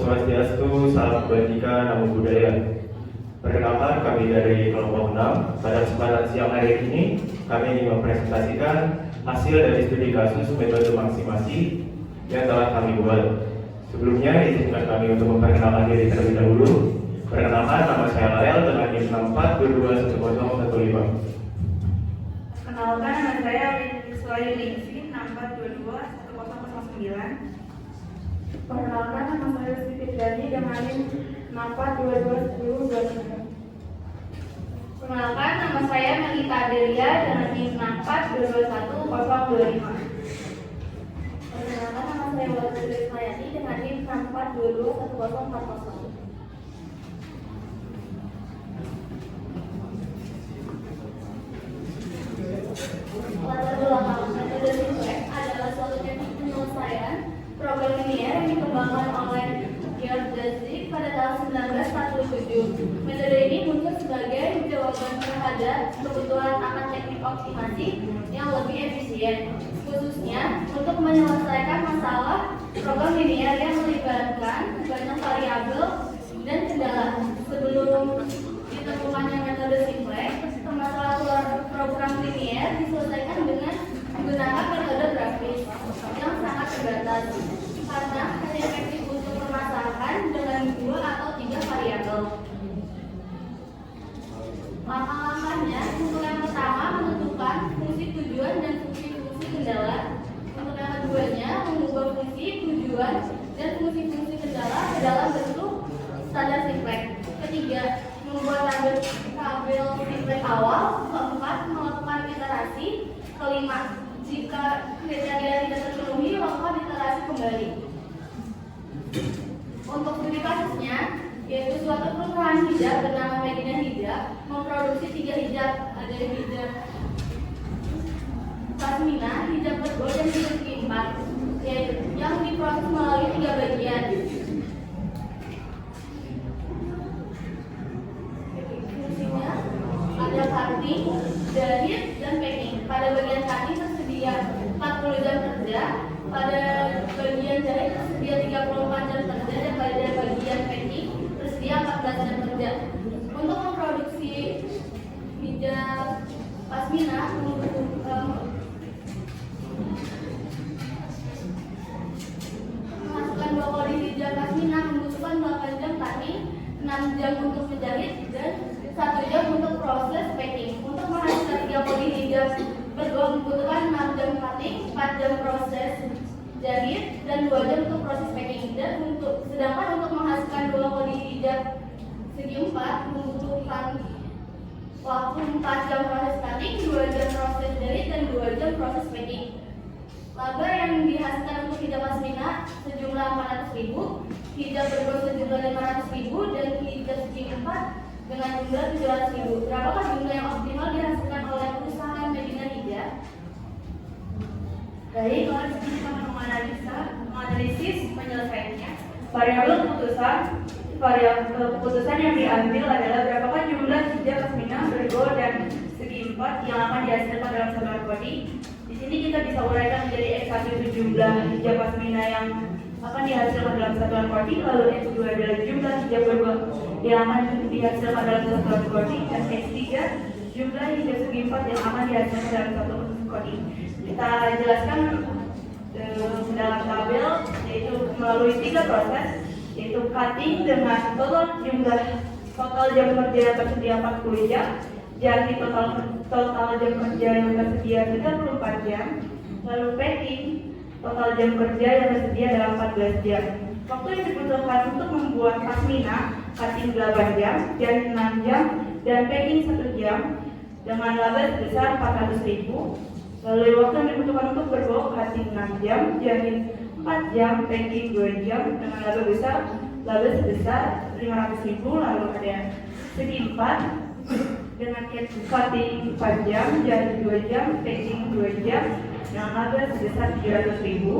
Swastiastu, salam kebajikan, namo buddhaya. Perkenalkan, kami dari kelompok 6. Pada kesempatan siang hari ini, kami ingin mempresentasikan hasil dari studi kasus metode maksimasi yang telah kami buat. Sebelumnya, izinkan kami untuk memperkenalkan diri terlebih dahulu. Perkenalkan, nama saya Lael dengan NIM 64221015. Perkenalkan, nama saya Ningsih 64221009. Perkenalkan, nama saya Siti Fitriani dengan NIM 64221029. Perkenalkan, nama saya Melita Adelia dengan NIM 64221025. Perkenalkan, nama saya Walter Ismayani dengan NIM 64221040. Latar belakang metode Simplex adalah suatu teknik penyelesaian program linear yang dikembangkan oleh George Gansky pada tahun 1947. Metode ini muncul sebagai jawaban terhadap kebutuhan akan teknik optimasi yang lebih efisien, khususnya untuk menyelesaikan masalah program linear yang melibatkan banyak variabel dan kendala. Sebelum ditemukannya metode Simplex, permasalahan program linear diselesaikan dengan menggunakan metode grafis yang sangat terbatas karena hanya efektif untuk permasalahan dengan 2 atau 3 variabel. Langkah-langkahnya, untuk yang pertama menentukan fungsi tujuan dan fungsi-fungsi kendala. Untuk yang keduanya, mengubah fungsi tujuan dan fungsi-fungsi kendala ke dalam bentuk standar Simplex. Ketiga, membuat tabel Simplex awal. Keempat, melakukan iterasi. Kelima, jika kriteria tidak terpenuhi, melakukan iterasi kembali. Untuk studi kasusnya, yaitu suatu perusahaan hijab bernama Medina Hijab memproduksi 3 hijab, ada hijab pasmina, hijab bergo, dan hijab segi 4, yang diproses melalui 3 bagian. Fungsinya ada cutting, jahit, dan packing. Pada bagian cutting tersedia 40 jam kerja, pada bagian jahit tersedia 34 jam kerja, dan pada bagian packing tersedia 14 jam kerja. Untuk memproduksi hijab pasmina menghasilkan 2 koli hijab pasmina membutuhkan 8 jam cutting, 6 jam untuk menjahit, dan 1 jam untuk proses packing. Untuk menghasilkan 3 koli hijab bergo membutuhkan 6 jam cutting, 4 jam proses jahit, dan 2 jam untuk proses packing. Dan sedangkan untuk menghasilkan 2 koli hijab segi 4 membutuhkan waktu 4 jam proses cutting, 2 jam proses jahit, dan 2 jam proses packing. Laba yang dihasilkan untuk hijab pasmina sejumlah 400.000, hijab bergo sejumlah 500.000, dan hijab segi 4 dengan jumlah 700.000. Berapakah jumlah yang optimal dihasilkan oleh perusahaan Medina Hijab? Baik, lalu kita menganalisis penyelesaiannya. Variabel keputusan yang diambil adalah berapakah jumlah hijab pasmina bergo dan segi 4 yang akan dihasilkan dalam satuan coding. Di sini kita bisa uraikan menjadi X1 itu jumlah hijab pasmina yang akan dihasilkan dalam satuan coding, lalu X2 adalah jumlah hijab bergo yang akan dihasilkan dalam satuan coding, dan X3 jumlah hijab segi 4 yang akan dihasilkan dalam satuan coding. Kita jelaskan dalam tabel, yaitu melalui 3 proses, yaitu cutting dengan total jam kerja yang tersedia 40 jam, jahit total jam kerja yang tersedia 34 jam, lalu packing total jam kerja yang tersedia dalam 14 jam. Waktu yang dibutuhkan untuk membuat pasmina, cutting 8 jam, jahit 6 jam, dan packing 1 jam dengan laba sebesar 400.000. Lalu waktu yang dibutuhkan untuk bergo, cutting 6 jam, jahit 4 jam, packing 2 jam dengan laba sebesar 500.000. Lalu ada segi 4 dengan cutting 4 jam, jahit 2 jam, packing 2 jam dengan laba sebesar 700.000.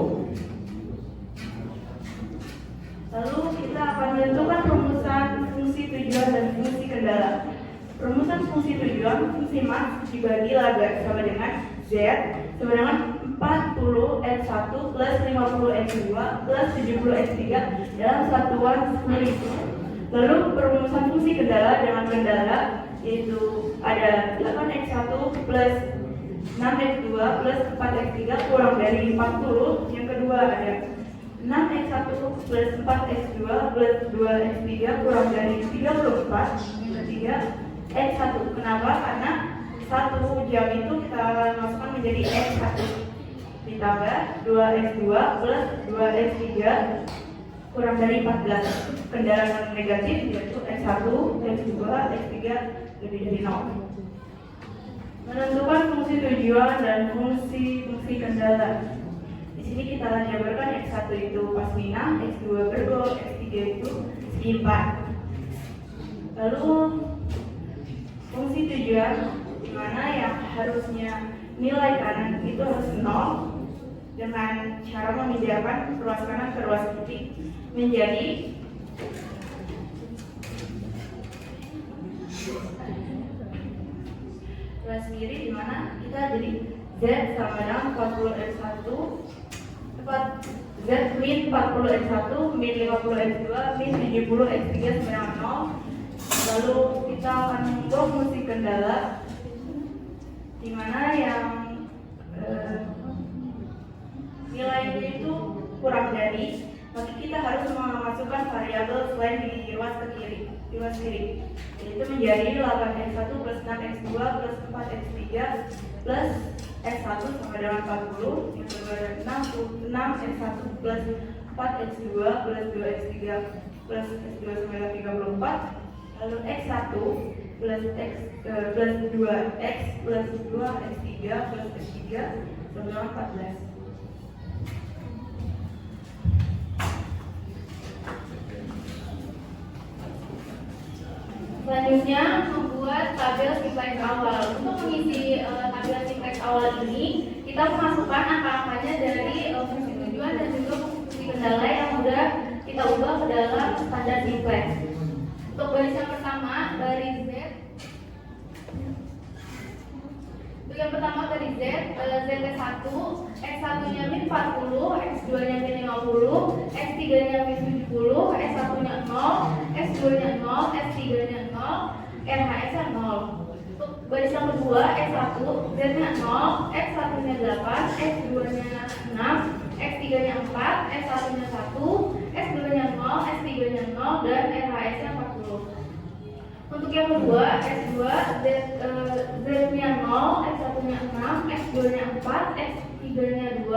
Lalu kita akan menentukan rumusan fungsi tujuan dan fungsi kendala. Rumusan fungsi tujuan, fungsi max dibagi laba sama dengan Z sama dengan 40 X1 plus 50x2 plus 70x3 dalam satuan sekunder. Lalu perumusan fungsi kendala dengan kendala yaitu ada 8x1 plus 6x2 plus 4x3 kurang dari 40. Yang kedua ada 6x1 plus 4x2 plus 2x3 kurang dari 34. Yang ketiga x1. Kenapa? Karena 1 jam itu kita masukkan menjadi x1 ditambah 2x2 plus 2x3 kurang dari 14. Kendala non negatif yaitu x1, x2, x3 lebih dari 0. Menentukan fungsi tujuan dan fungsi kendala. Di sini kita jabarkan x1 itu pas minang, x2 bergol, x3 itu segi 4. Lalu fungsi tujuan di mana yang harusnya nilai kanan itu harus 0 dengan cara memindahkan ruas kanan ke ruas kiri menjadi ruas kiri, di mana kita jadi Z sama dengan 40x1 Z min 40x1 min 50x2 min 70x3 sama dengan 0. Lalu kita akan membuat fungsi kendala di mana yang nilainya itu kurang dari, maka kita harus memasukkan variabel selain di ruas kiri, yaitu menjadi 8x1 plus 6x2 plus 4x3 plus x1 sama dengan 40, yang kedua 6x1 plus 4x2 plus 2x3 plus x2 sama dengan 34, lalu x1 plus 2x plus 2x3 plus x3 sama dengan 14. Selanjutnya membuat tabel simplex awal. Untuk mengisi tabel simplex awal ini, kita memasukkan angka-angkanya dari fungsi tujuan dan juga fungsi kendala yang sudah kita ubah ke dalam standar simplex. Untuk baris yang pertama, baris Z. Untuk yang pertama baris Z, ZT1, X1-nya min 40, X2-nya min 50, X3-nya min 70, S1-nya 0, S2-nya 0, S3-nya 0, RHS-nya 0. Untuk baris yang kedua, X1, Z-nya 0, X1-nya 8, X2-nya 6, X3-nya 4, S1-nya 1, S2-nya 0, S3-nya 0, dan RHS-nya 40. Untuk yang kedua, S2, Z-nya 0, X1-nya 6, X2-nya 4, X3-nya 2,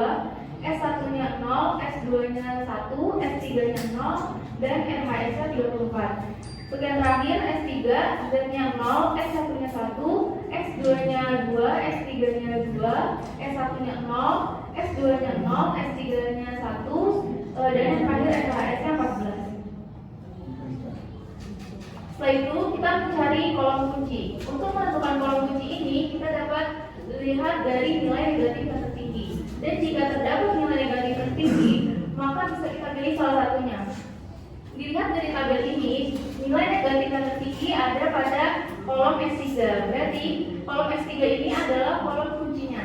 S1-nya 0, S2-nya 1, S3-nya 0, dan RHS-nya 34. Untuk yang terakhir, S3, Z-nya 0, X1-nya 1, X2-nya 2, S3-nya 2, S1-nya 0, S2-nya 0, S3-nya 1, dan yang terakhir RHS-nya 14. Setelah itu kita mencari kolom kunci. Untuk menentukan kolom kunci ini kita dapat lihat dari nilai negatif yang tertinggi. Dan jika terdapat nilai negatif tertinggi, maka bisa kita pilih salah satunya. Dilihat dari tabel ini, nilai negatif yang tertinggi ada pada kolom S3. Berarti kolom S3 ini adalah kolom kuncinya.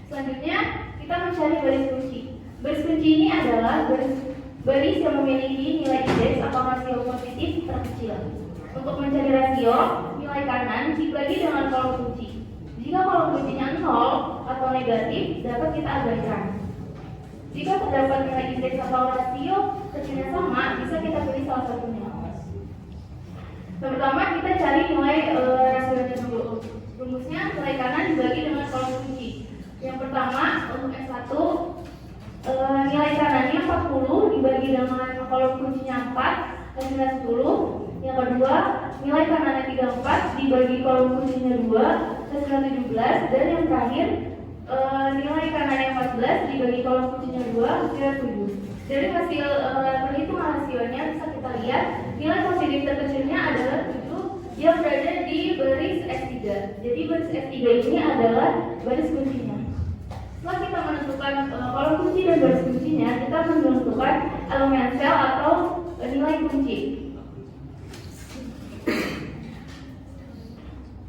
Selanjutnya kita mencari baris kunci. Baris kunci ini adalah baris yang memiliki nilai indeks atau rasio positif terkecil. Untuk mencari rasio, nilai kanan dibagi dengan kolom kunci. Jika kolom kuncinya 0 atau negatif, dapat kita abaikan. Jika terdapat nilai indeks atau rasio kecilnya sama, bisa kita pilih salah satunya. Pertama kita cari nilai rasionya dulu. Rumusnya nilai kanan dibagi dengan kolom kunci. Yang pertama untuk S1, nilai kanannya 40 dibagi dengan kolom kuncinya 4 hasilnya 10. Yang kedua, nilai kanannya 34 dibagi kolom kuncinya 2 hasilnya 17. Dan yang terakhir, nilai kanannya 14 dibagi kolom kuncinya 2 hasilnya 7. Dari hasil perhitungan rasionya bisa kita lihat nilai positif terkecilnya adalah 7 yang berada di baris S3. Jadi baris S3 ini adalah baris kuncinya. Setelah kita menentukan kolom kunci dan baris kuncinya, kita menentukan elemen sel atau nilai kunci.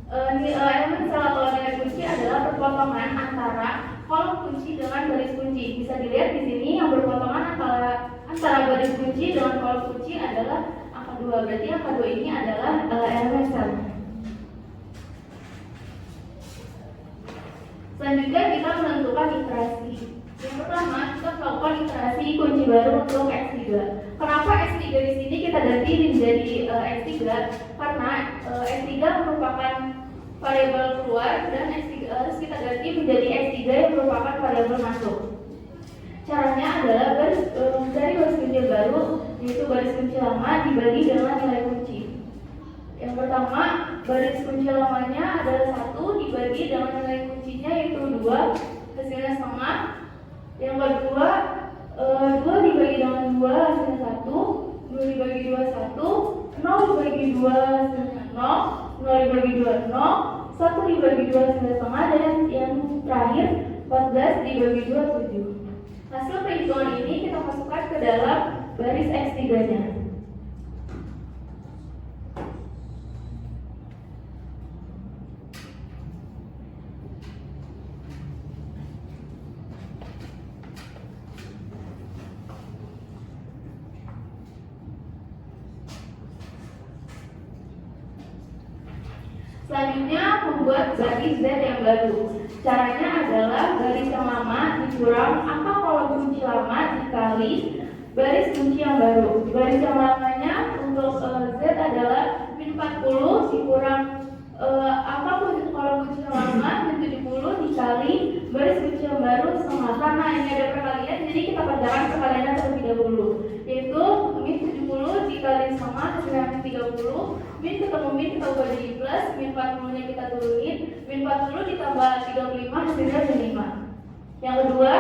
Elemen sel atau nilai kunci adalah perpotongan antara kolom kunci dengan baris kunci. Bisa dilihat di sini antara baris kunci dengan kolom kunci adalah angka 2. Berarti angka 2 ini adalah elemen sel. Selanjutnya kita menentukan iterasi. Yang pertama, kita melakukan iterasi kunci baru untuk X3. Kenapa X3 di sini kita ganti menjadi X3? Karena X3 merupakan variabel keluar dan X3 harus kita ganti menjadi X3 yang merupakan variabel masuk. Caranya adalah dari baris kunci yang baru, yaitu baris kunci lama dibagi dengan nilai kunci. Yang pertama, baris kunci lamanya adalah 1 dibagi dengan nilai kuncinya yaitu 2, hasilnya setengah. Yang kedua, 2 dibagi dengan 2 hasilnya 1, 2 dibagi 2 1, 0 dibagi 2 hasilnya 0, 0 dibagi 2 0, 1 dibagi 2 hasilnya setengah, dan yang terakhir 14 dibagi 2 7. Hasil perhitungan ini kita masukkan ke dalam baris X3-nya. Selanjutnya membuat baris Z yang baru. Caranya adalah baris yang lama dikurang angka kolom kunci lama dikali baris kunci yang baru. Baris yang lamanya untuk Z adalah min 40 dikurang angka kolom kunci yang lama min 70 dikali baris kunci yang baru setengah. Karena ini ada perkalian, jadi kita kerjakan perkaliannya terlebih dahulu, yaitu min 70 dikali setengah hasilnya min 30. Min ketemu min kita ubah jadi plus, min 40 nya kita turunin, min 40 ditambah 35 hasilnya min 5. Yang kedua,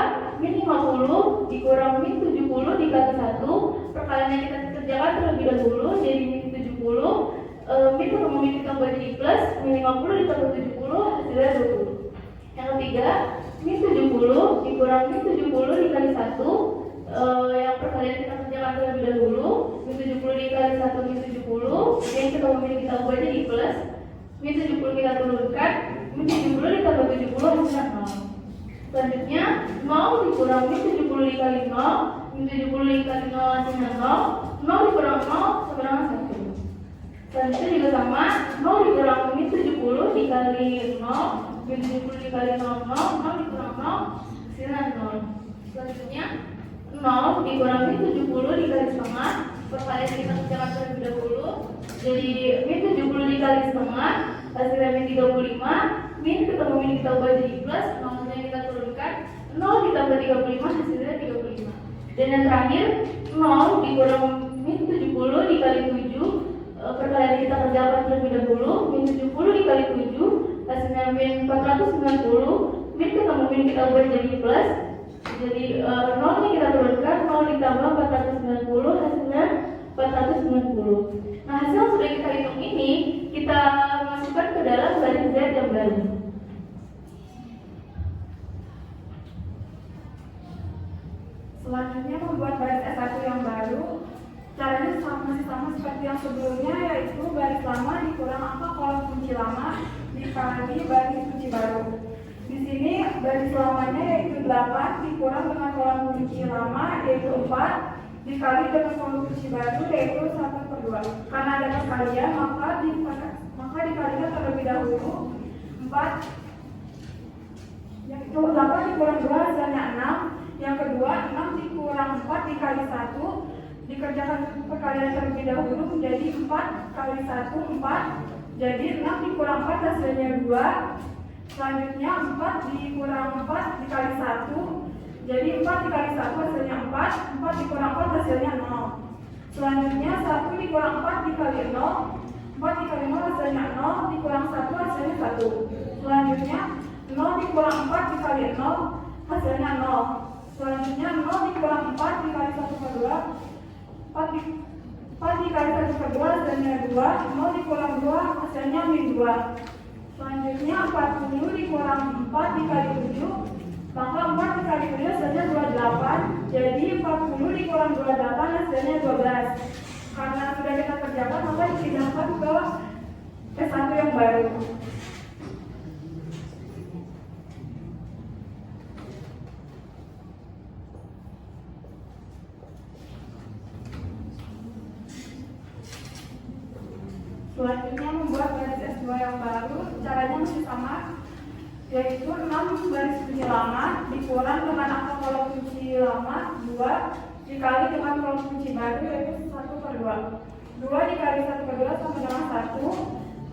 min 50 dikurang min 70 dikali 1. Perkaliannya kita kerjakan terlebih dahulu, jadi min 70, min ketemu min kita ubah jadi plus, min 50 ditambah 70 hasilnya 20. Yang ketiga, min 70 dikurang min 70 dikali 1. Yang perkalian kita kerjakan terlebih dahulu, min 70 dikali 1 min 70, min ketemu min kita ubah jadi plus, min 70 kita turunkan, min 70 ditambah 70 hasilnya 0. Selanjutnya 0 dikurang min 70 dikali 0, min 70 dikali 0 hasilnya 0, 0 dikurang 0 sama dengan 1. Selanjutnya juga sama, 0 dikurang min 70 dikali 0, min 70 dikali 0, 0 dikurang 0 hasilnya 0. Selanjutnya 0 dikurang min 70 dikali setengah, perkalian kita kerjakan terlebih dahulu, jadi min 70 dikali setengah hasilnya min 35, min ketemu min kita ubah jadi plus, 0 nya kita turunkan, 0 ditambah 35 hasilnya 35. Dan yang terakhir 0 dikurang min 70 dikali 7, perkalian kita kerjakan terlebih dahulu, min 70 dikali 7 hasilnya min 490, min ketemu min kita ubah jadi plus, jadi 0 nya kita turunkan, 0 ditambah 490 hasilnya 490. Nah, hasil yang sudah kita hitung ini kita masukkan ke dalam baris Z yang baru. Selanjutnya membuat baris S1 yang baru. Caranya masih sama seperti yang sebelumnya, yaitu baris lama dikurang angka kolom kunci lama dikali baris kunci baru. Di sini baris lamanya yaitu 8 dikurang dengan kolom kunci lama yaitu 4 dikali dengan kolom kunci baru yaitu 1/2. Karena ada perkalian maka dikalikan terlebih dahulu 4, yaitu 8 dikurang 2 hasilnya 6. Yang kedua 6 dikurang 4 dikali 1, dikerjakan perkalian terlebih dahulu menjadi 4 kali 1 4, jadi 6 dikurang 4 hasilnya 2. Selanjutnya 4 dikurang 4 dikali 1, jadi 4 dikali 1 hasilnya 4, 4 dikurang 4 hasilnya 0. Selanjutnya 1 dikurang 4 dikali 0, 4 dikali 0 hasilnya 0, dikurang 1 hasilnya 1. Selanjutnya 0 dikurang 4 dikali 0 hasilnya 0. Selanjutnya 0 dikurang 4 dikali 1/2, 4 dikali 1/2 hasilnya 2, 0 dikurang 2 hasilnya min 2. Selanjutnya 40 dikurang 4 dikali 7, maka 4 dikali 7 hasilnya 28, jadi 40 dikurang 28 hasilnya 12. Karena sudah kita kerjakan maka dipindahkan ke S1 yang baru. yang baru, caranya masih sama, yaitu 6 garis kunci lama dikurang dengan angka kolom kunci lama 2 dikali dengan kolom kunci baru, yaitu 1/2. 2 dikali 1/2 sama dengan 1.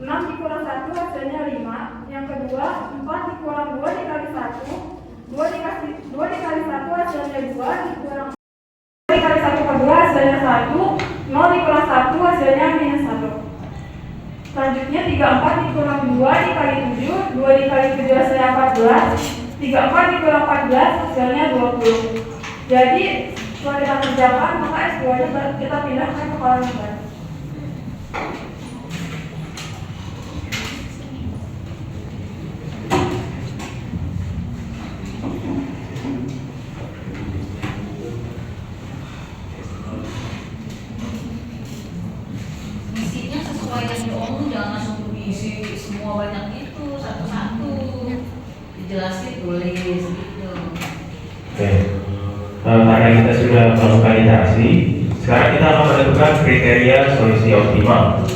6 dikurang 1 hasilnya 5. Yang kedua, 4 dikurang 2 dikali 1. 2 dikali 1 hasilnya 2, dikurang 2 dikali 1/2 hasilnya 1. 0 dikurang 1 hasilnya -1. Selanjutnya 34 dikurang 2 dikali 7. 2 dikali 7 hasilnya 14. 34 dikurang 14 hasilnya 20. Jadi setelah kita kerjakan, maka S2 nya kita pindahkan ke kolom yang baru. Isinya sesuai yang diomong, jangan langsung diisi semua banyak itu satu-satu, dijelasin tulis gitu. Oke. Karena kita sudah melakukan iterasi, sekarang kita akan menentukan kriteria solusi optimal.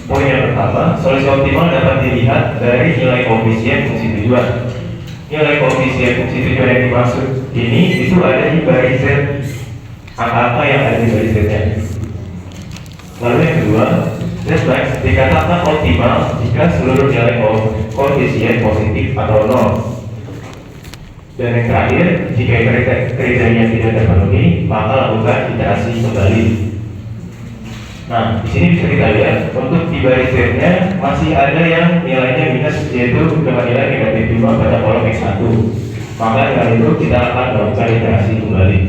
Poin yang pertama, solusi optimal dapat dilihat dari nilai koefisien fungsi tujuan. Nilai koefisien fungsi tujuan yang dimaksud ini itu ada di baris Z. Angka-angka yang ada di baris Z-nya. Lalu yang kedua, Z-max dikatakan optimal jika seluruh nilai koefisien positif atau 0. Dan yang terakhir, jika kriteria tidak terpenuhi, maka lakukan iterasi kembali. Nah, di sini bisa kita lihat untuk di baris Z-nya masih ada yang nilainya minus, yaitu dengan nilai negatif 5 pada kolom X1. Maka dengan itu kita akan melakukan iterasi kembali.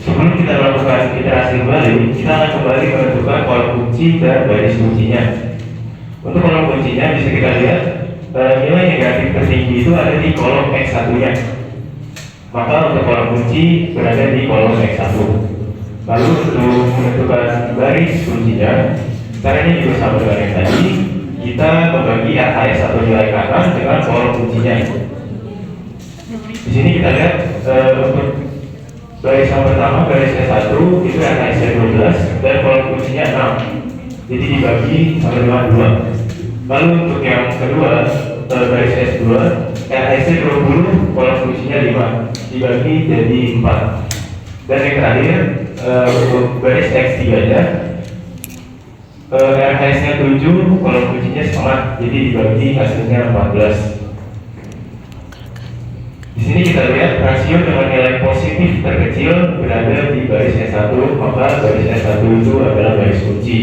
Sebelum kita melakukan iterasi kembali, kita akan kembali menentukan kolom kunci dan baris kuncinya. Untuk kolom kuncinya bisa kita lihat nilai negatif tertinggi itu ada di kolom X1-nya. Maka untuk kolom kunci berada di kolom X1. Lalu untuk menentukan baris kuncinya, caranya juga sama dengan yang tadi. Kita membagi RHS atau nilai kanan dengan kolom kuncinya. Di sini kita lihat untuk baris yang pertama, baris S1 itu RHS-nya 12 dan kolom kuncinya 6. Jadi dibagi sama dengan 2. Lalu untuk yang kedua, baris S2, RHS-nya 20, kolom kuncinya 5, dibagi jadi 4. Dan yang terakhir, untuk baris X3-nya, RHS-nya 7, kolom kuncinya setengah, jadi dibagi hasilnya 14. Di sini kita lihat rasio dengan nilai positif terkecil berada di baris S1, maka baris S1 itu adalah baris kunci.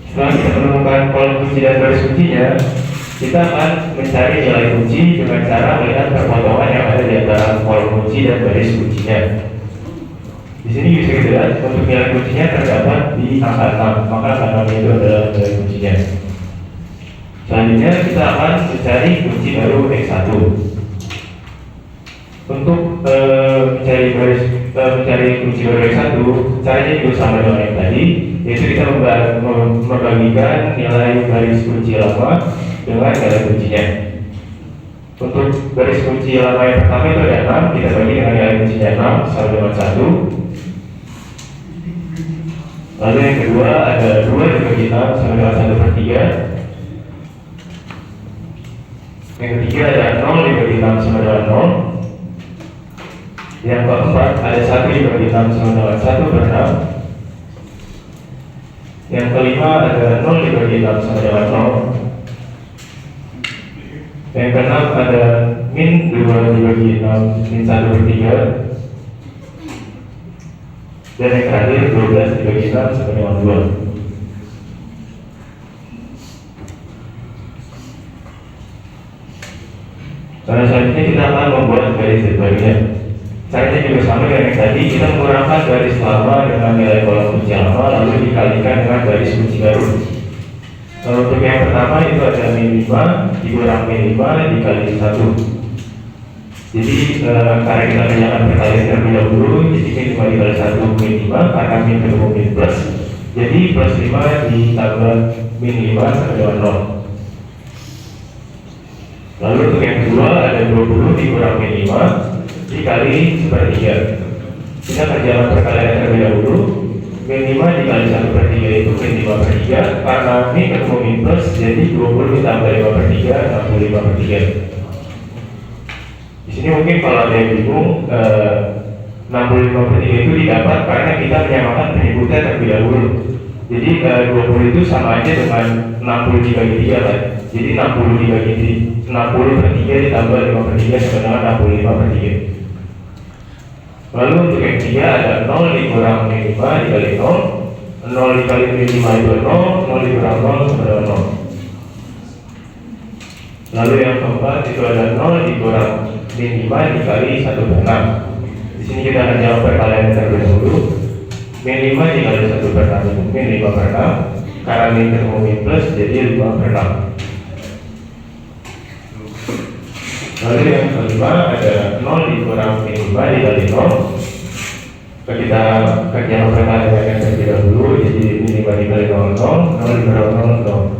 Setelah kita menemukan kolom kunci dan baris kuncinya, kita akan mencari nilai kunci dengan cara melihat perpotongan yang ada di antara kolom kunci dan baris kuncinya. Di sini bisa kita lihat untuk nilai kuncinya terdapat di angka 6, maka angka 6 itu adalah nilai kuncinya. Selanjutnya kita akan mencari kunci baru X1. Untuk mencari kunci baru X1, caranya juga sama dengan yang tadi, yaitu kita membagikan nilai baris kunci lama dengan nilai kuncinya. Untuk baris kunci lama yang pertama itu ada 6, kita bagi dengan nilai kuncinya 6 sama dengan 1. Lalu yang kedua ada 2 dibagi 6 sama dengan 1/3. Yang ketiga ada 0 dibagi 6 sama dengan 0. Yang keempat ada 1 dibagi 6 sama dengan 1/6. Yang kelima ada 0 dibagi 6 sama dengan 0. Yang keenam ada min 2 dibagi 6 min 1/3. Dan yang terakhir 12 dibagi 6 sama dengan 2. Selanjutnya kita akan membuat garis Z-barunya. Caranya juga sama dengan yang tadi, kita menggunakan garis lama dengan nilai kolom kunci lama lalu dikalikan dengan garis kunci baru. Untuk yang pertama itu ada min 5 dikurang min 5 dikali 1. Jadi karena kita kerjakan perkalian terlebih dahulu, jadi min 5 dikali 1 min 5, karena min ketemu min plus, jadi plus 5 ditambah min 5 sama dengan 0. Lalu untuk yang kedua ada 20 dikurang min 5 dikali 1/3. Kita kerjakan perkalian terlebih dahulu. min 5 dikali 1/3 itu min 5/3, karena min ketemu min plus, jadi 20 ditambah 5/3, 65/3. Di sini mungkin kalau ada yang bingung, 65/3 itu didapat karena kita menyamakan penyebutnya terlebih dahulu. Jadi 20 itu sama aja dengan 60 dibagi 3 kan. Jadi 60 dibagi 60/3 ditambah 5/3 sama dengan 65/3. Lalu untuk yang ketiga ada 0 dikurang min 5 dikali 0. 0 dikali min 5 itu 0, 0 dikurang 0 sama dengan 0. Lalu yang keempat itu ada 0 dikurang min 5 dikali 1/6. Di sini kita akan jawab perkalian terlebih dahulu. Min 5 dikali 1/6 itu min 5/6, karena min ketemu min plus jadi 5/6. Lalu yang kelima ada 0 dikurang min 5 dikali 0. Kita kerjakan perkalian terlebih dahulu, jadi min 5 dikali 0, 0 dikurang 0, 0.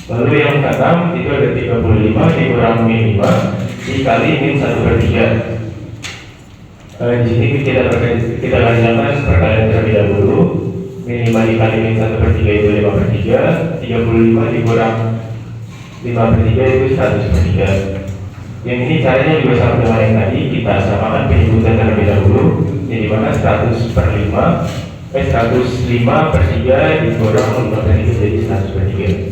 Lalu yang keenam itu ada 35 dikurang min 5 dikali min 1/3. Di sini kita kerjakan perkalian terlebih dahulu. Min 5 dikali min 1/3 itu 5/3. 35 dikurang 5/3 itu 100/3. Yang ini caranya juga sama dengan yang tadi, kita samakan penyebutan terlebih dahulu. Jadi mana 105/3 dikurang 5/3 jadi 100/3.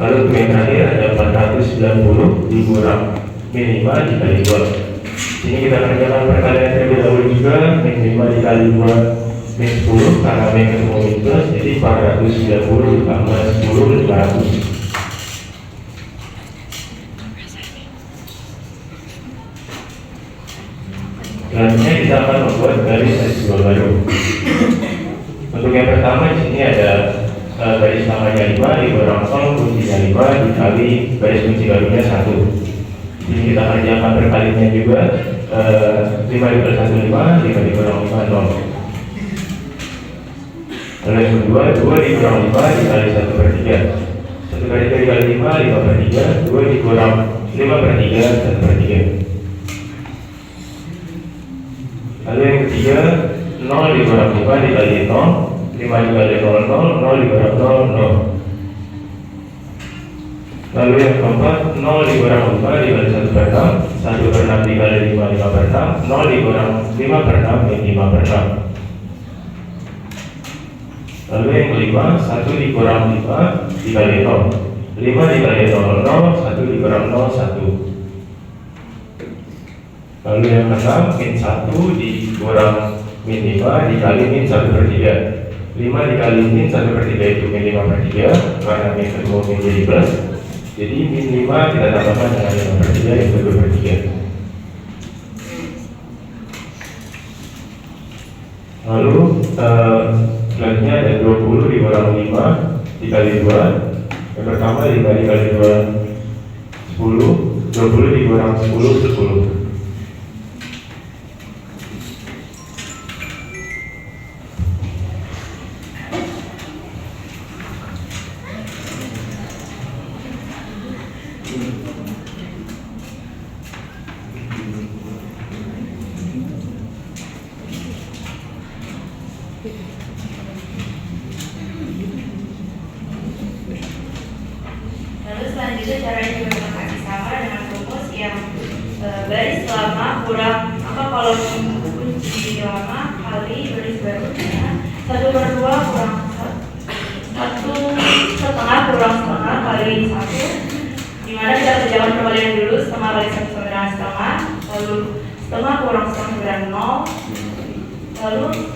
Lalu untuk yang terakhir ada 490 dikurang min 5 dikali 2. Ini kita kerjakan perkalian terlebih dahulu juga. Min 5 dikali 2 min 10, karena min ketemu min plus, jadi 490 tambah 10 500. Selanjutnya kita akan membuat garis S2 baru. Untuk yang pertama di sini ada garis namanya 5 dikurang 0 kuncinya 5 dikali garis kunci barunya 1. Jadi kita kerjakan perkaliannya juga. 5 dikali 1 5, 5 dikurang 5 0. Lalu yang kedua 2 dikurang 5 dikali 1/3. 1/3 dikali 5, 5/3. 2 dikurang 5/3, 1/3. Lalu yang ketiga 0 dikurang 5 dikali 0. 5 dikali 0, 0, 0 dikurang 0, 0. Lalu yang keempat 0 dikurang 5 dikali 1/6. 1/6 dikali 5, 5/6. 0 dikurang 5/6 min 5/6. Lalu yang kelima 1 dikurang 5 dikali 0. 5 dikali 0, 0. 1 dikurang 0, 1. Lalu yang keenam min 1 dikurang min 5 dikali min 1/3. 5 dikali min 1/3 itu min 5/3, karena min ketemu min jadi plus. Jadi min 5 kita tambahkan dengan 5/3 itu 2/3. Lalu selanjutnya ada 20 dikurang 5 dikali 2. Yang pertama 5 dikali 2 10. 20 dikurang 10 10. Lalu selanjutnya caranya juga masih sama dengan rumus yang baris lama kurang kolom kunci lama kali baris barunya 1/2 kurang 1/2 kurang setengah kali 1, dimana kita kerjakan perkalian dulu. Setengah kali 1 sama dengan setengah, lalu setengah kurang setengah sama dengan 0, lalu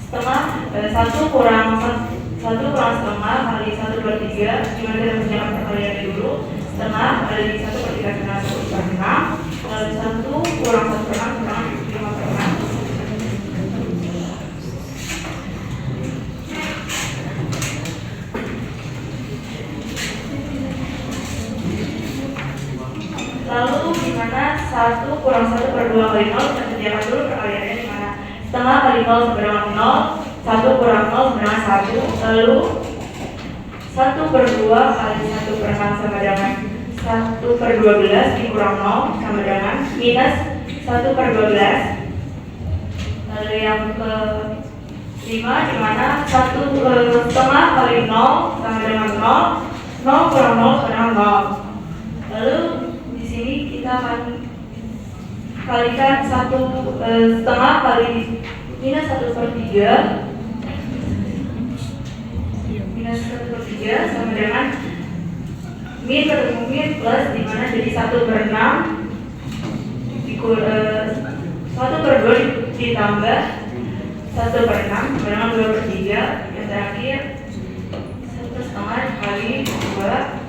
setengah 1 kurang setengah kali 1/3, dimana kita kerjakan perkalian dulu. Setengah kali 1/3 sama 1/6, lalu 1 kurang 1/6 sama 5/6. Lalu dimana 1 kurang 1/2 kali 0, kita kerjakan dulu perkaliannya, dimana setengah kali 0 sama dengan 0, 1 kurang 0 sama dengan 1, lalu 1/2 kali 1/6 sama dengan 1/12 dikurang 0 sama dengan minus 1/12, lalu Yang kelima di mana 1,5 kali 0 sama dengan 0, 0 kurang 0 sama dengan 0. Lalu di sini kita akan kalikan 1,5 kali minus 1/3 sama dengan min ketemu min plus di mana jadi 1/6 1/2 ditambah 1/6 dengan 2/3 yang terakhir 1,5 kali 2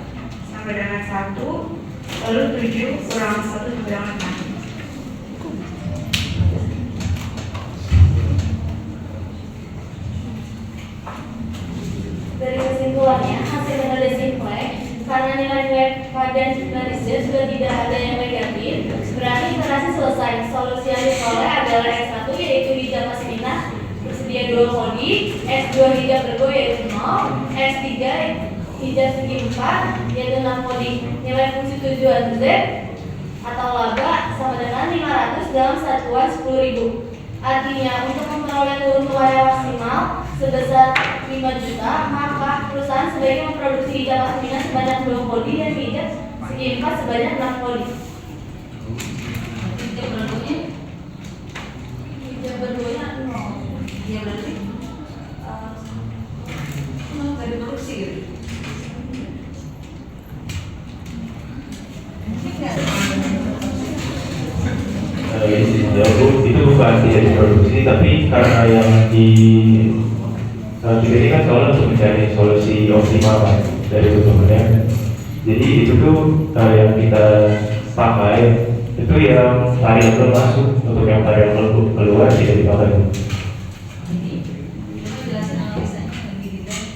sampai dengan 1 lalu 7 kurang 1 sampai dengan 6. Dari kesimpulannya, hasil metode simplex karena nilai-nilai pada garisnya sudah tidak ada yang negatif, berarti iterasi selesai. Solusi yang diperoleh adalah X1 yaitu hijab plus minus bersedia 2 kodi, X2 hijab bergo yaitu 0, X3 hijab segi 4 yaitu 6 kodi. Nilai fungsi tujuan Z atau laba sama dengan 500 dalam satuan 10.000. Artinya untuk memperoleh keuntungan yang maksimal sebesar 5 juta, maka perusahaan sebaiknya memproduksi hijab plus minus sebanyak 2 kodi dan hijab segi 4 sebanyak 6 kodi. Hijab bergonya? Hijab bergonya 0. Iya berarti? Nggak diproduksi gitu? Itu bukan tidak diproduksi, tapi karena yang kita ini kan soalnya untuk mencari solusi optimal kan dari kebutuhannya. Jadi itu tuh yang kita pakai itu yang variabel masuk, untuk yang variabel keluar tidak dipakai. Jelasin analisanya lebih detail.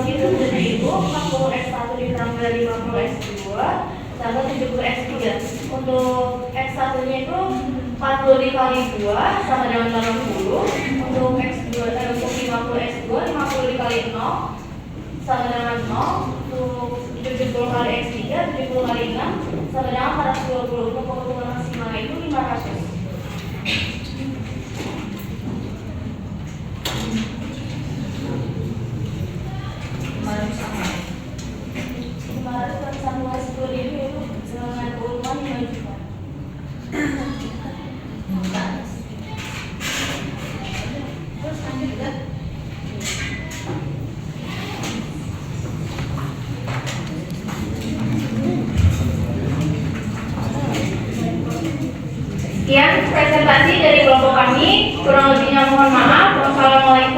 Hitung dari itu 40 X1 ditambah 50 X2 tambah 70 X3. Untuk X1 nya itu 40 dikali 2 sama dengan 80. Untuk X2 untuk 50 X2 50 dikali 0 sama dengan 0. Untuk 70 kali X3 70 kali 6 sama dengan 420. Untuk keuntungan maksimalnya itu 500. Kemarin persatuan 10.000 itu dengan keuntungan 5 juta. Terus lanjut kan? Sekian presentasi dari kelompok kami. Kurang lebihnya mohon maaf. Wassalamualaikum